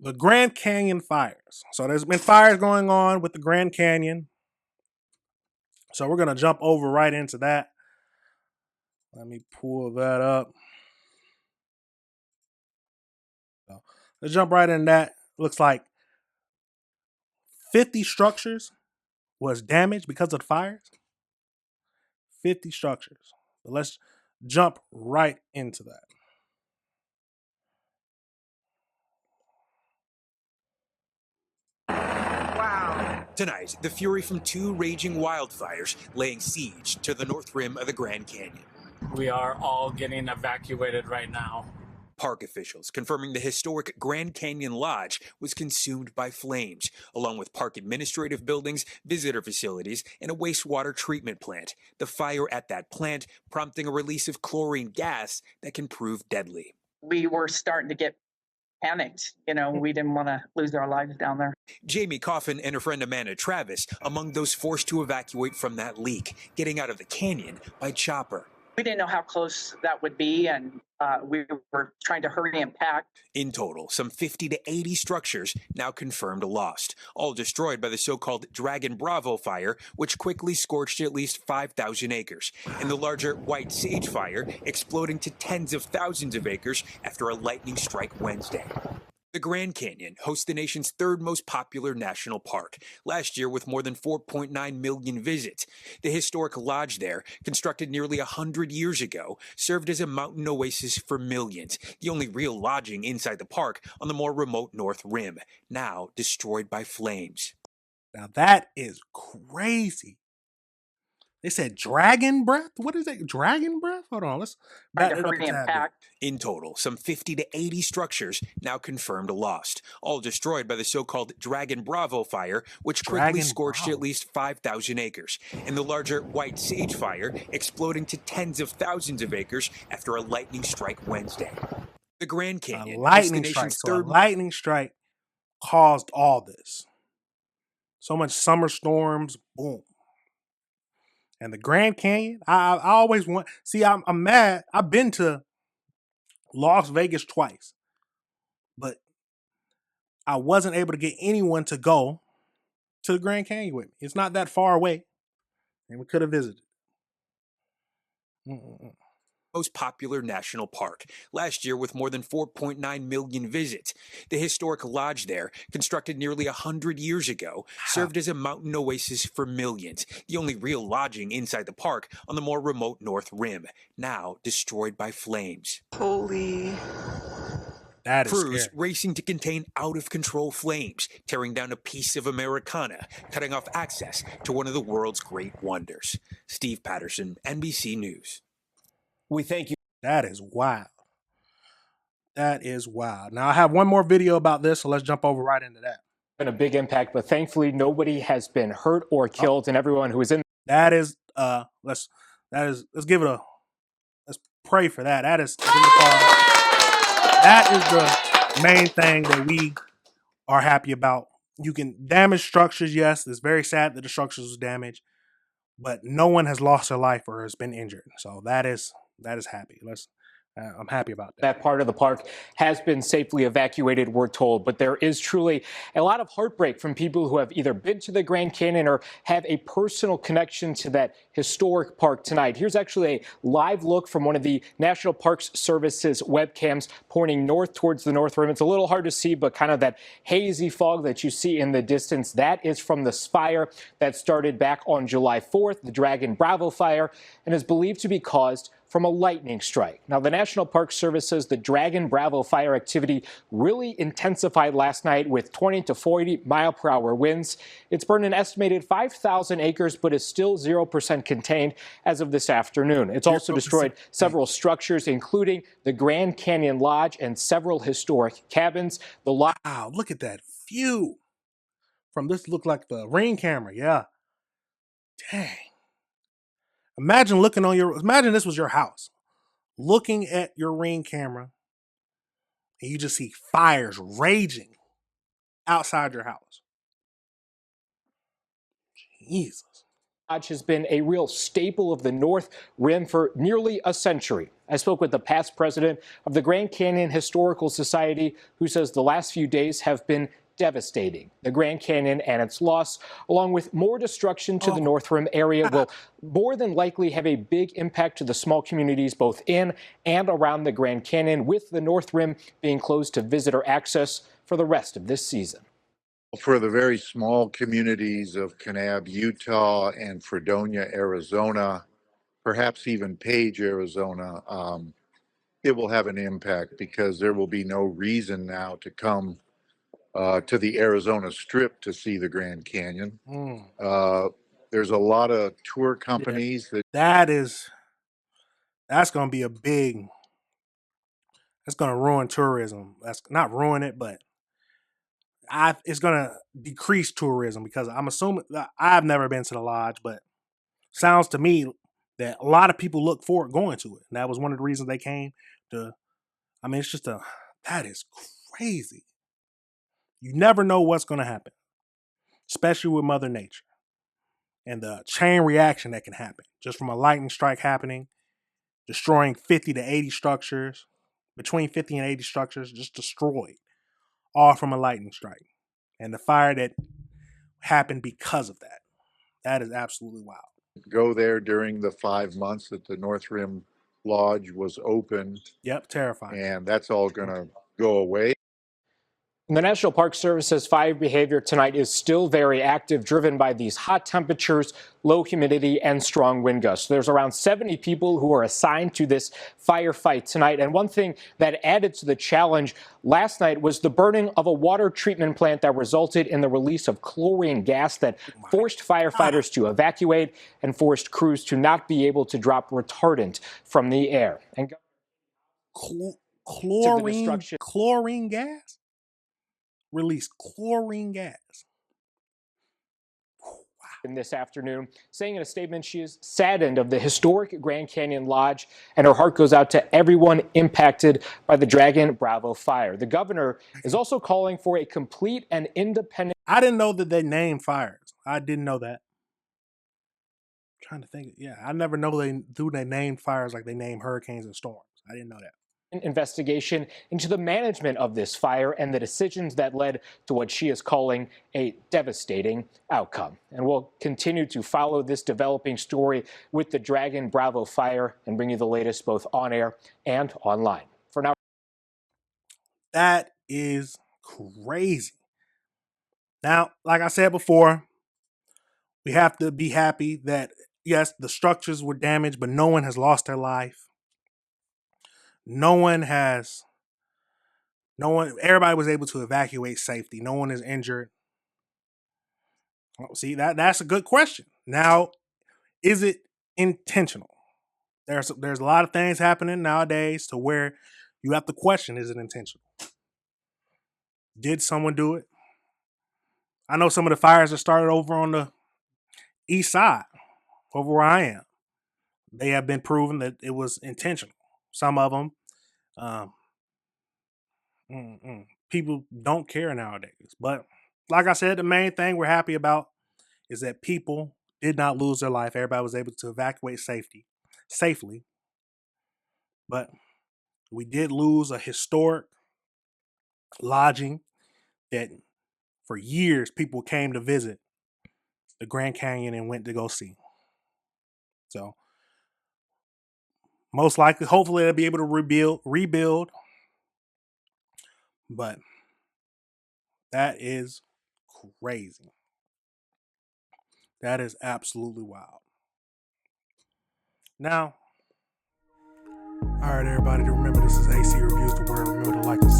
The Grand Canyon fires. So there's been fires going on with the Grand Canyon. So we're going to jump over right into that. Let me pull that up. So let's jump right in that. Looks like 50 structures was damaged because of the fires. 50 structures. But let's jump right into that. Tonight, the fury from two raging wildfires laying siege to the north rim of the Grand Canyon. We are all getting evacuated right now. Park officials confirming the historic Grand Canyon Lodge was consumed by flames, along with park administrative buildings, visitor facilities, and a wastewater treatment plant. The fire at that plant prompting a release of chlorine gas that can prove deadly. We were starting to get panicked. We didn't want to lose our lives down there. Jamie Coffin and her friend Amanda Travis among those forced to evacuate from that leak, getting out of the canyon by chopper. We didn't know how close that would be, and we were trying to hurry and pack. In total, some 50 to 80 structures now confirmed lost, all destroyed by the so-called Dragon Bravo fire, which quickly scorched at least 5,000 acres, and the larger White Sage fire exploding to tens of thousands of acres after a lightning strike Wednesday. The Grand Canyon hosts the nation's third most popular national park, last year with more than 4.9 million visits. The historic lodge there, constructed nearly 100 years ago, served as a mountain oasis for millions, the only real lodging inside the park on the more remote North Rim, now destroyed by flames. Now that is crazy. They said dragon breath? What is it? Dragon breath? Hold on. Let's back it up a tad bit. In total, some 50 to 80 structures now confirmed lost, all destroyed by the so-called Dragon Bravo fire, which quickly scorched at least 5,000 acres, and the larger White Sage fire exploding to tens of thousands of acres after a lightning strike Wednesday. The Grand Canyon, a lightning strike caused all this. So much summer storms, boom. And the Grand Canyon, I always want. See, I'm mad. I've been to Las Vegas twice, but I wasn't able to get anyone to go to the Grand Canyon with me. It's not that far away, and we could have visited. Most popular national park, last year with more than 4.9 million visits. The historic lodge there, constructed nearly 100 years ago, served as a mountain oasis for millions, the only real lodging inside the park on the more remote North Rim, now destroyed by flames. Holy... That is Crews scary. Racing to contain out-of-control flames, tearing down a piece of Americana, cutting off access to one of the world's great wonders. Steve Patterson, NBC News. We thank you. That is wild. That is wild. Now, I have one more video about this, so let's jump over right into that. Been a big impact, but thankfully nobody has been hurt or killed, and everyone who is in. That is, let's give it a, let's pray for that. That is the main thing that we are happy about. You can damage structures, yes. It's very sad that the structures was damaged, but no one has lost their life or has been injured. So that is happy. I'm happy about that. That part of the park has been safely evacuated, we're told, but there is truly a lot of heartbreak from people who have either been to the Grand Canyon or have a personal connection to that historic park tonight. Here's actually a live look from one of the National Parks Service's webcams pointing north towards the North Rim. It's a little hard to see, but kind of that hazy fog that you see in the distance, that is from the fire that started back on July 4th, the Dragon Bravo fire, and is believed to be caused from a lightning strike. Now, the National Park Service says the Dragon Bravo fire activity really intensified last night with 20 to 40 mile per hour winds. It's burned an estimated 5,000 acres, but is still 0% contained as of this afternoon. It's also destroyed several structures, including the Grand Canyon Lodge and several historic cabins. Wow, look at that view. From this look like the Ring camera, yeah. Dang. Imagine imagine this was your house, looking at your Ring camera, and you just see fires raging outside your house. Jesus. Lodge has been a real staple of the North Rim for nearly a century. I spoke with the past president of the Grand Canyon Historical Society, who says the last few days have been devastating. The Grand Canyon and its loss, along with more destruction to the North Rim area, will more than likely have a big impact to the small communities both in and around the Grand Canyon, with the North Rim being closed to visitor access for the rest of this season. For the very small communities of Kanab, Utah, and Fredonia, Arizona, perhaps even Page, Arizona, it will have an impact because there will be no reason now to come to the Arizona Strip to see the Grand Canyon. There's a lot of tour companies that's going to be that's going to ruin tourism. That's not ruin it, but it's going to decrease tourism, because I'm assuming that I've never been to the lodge, but sounds to me that a lot of people look forward going to it. And that was one of the reasons they came to. I mean, it's just that is crazy. You never know what's going to happen, especially with Mother Nature and the chain reaction that can happen just from a lightning strike happening, destroying 50 to 80 structures, between 50 and 80 structures just destroyed, all from a lightning strike. And the fire that happened because of that. That is absolutely wild. go there during the 5 months that the North Rim Lodge was open. Yep, terrifying. And that's all going to go away. The National Park Service says fire behavior tonight is still very active, driven by these hot temperatures, low humidity, and strong wind gusts. There's around 70 people who are assigned to this firefight tonight. And one thing that added to the challenge last night was the burning of a water treatment plant that resulted in the release of chlorine gas that forced firefighters to evacuate and forced crews to not be able to drop retardant from the air. And chlorine gas? Release chlorine gas. In this afternoon, saying in a statement she is saddened of the historic Grand Canyon Lodge, and her heart goes out to everyone impacted by the Dragon Bravo fire. The governor is also calling for a complete and independent. I didn't know that they named fires. I didn't know that. I'm trying to think. Yeah, I never know they named fires like they name hurricanes and storms. I didn't know that. Investigation into the management of this fire and the decisions that led to what she is calling a devastating outcome. And we'll continue to follow this developing story with the Dragon Bravo fire and bring you the latest both on air and online. For now, that is crazy. Now, like I said before, we have to be happy that, yes, the structures were damaged, but no one has lost their life. Everybody was able to evacuate safely. No one is injured. See, that's a good question. Now, is it intentional? There's a lot of things happening nowadays to where you have to question, is it intentional? Did someone do it? I know some of the fires that started over on the east side, over where I am. They have been proven that it was intentional. Some of them, people don't care nowadays. But like I said, the main thing we're happy about is that people did not lose their life. Everybody was able to evacuate safely. But we did lose a historic lodging that for years people came to visit the Grand Canyon and went to go see. So most likely, hopefully, they'll be able to rebuild. But that is crazy. That is absolutely wild. Now, all right, everybody, remember this is AC Reviews the Word. Remember to like and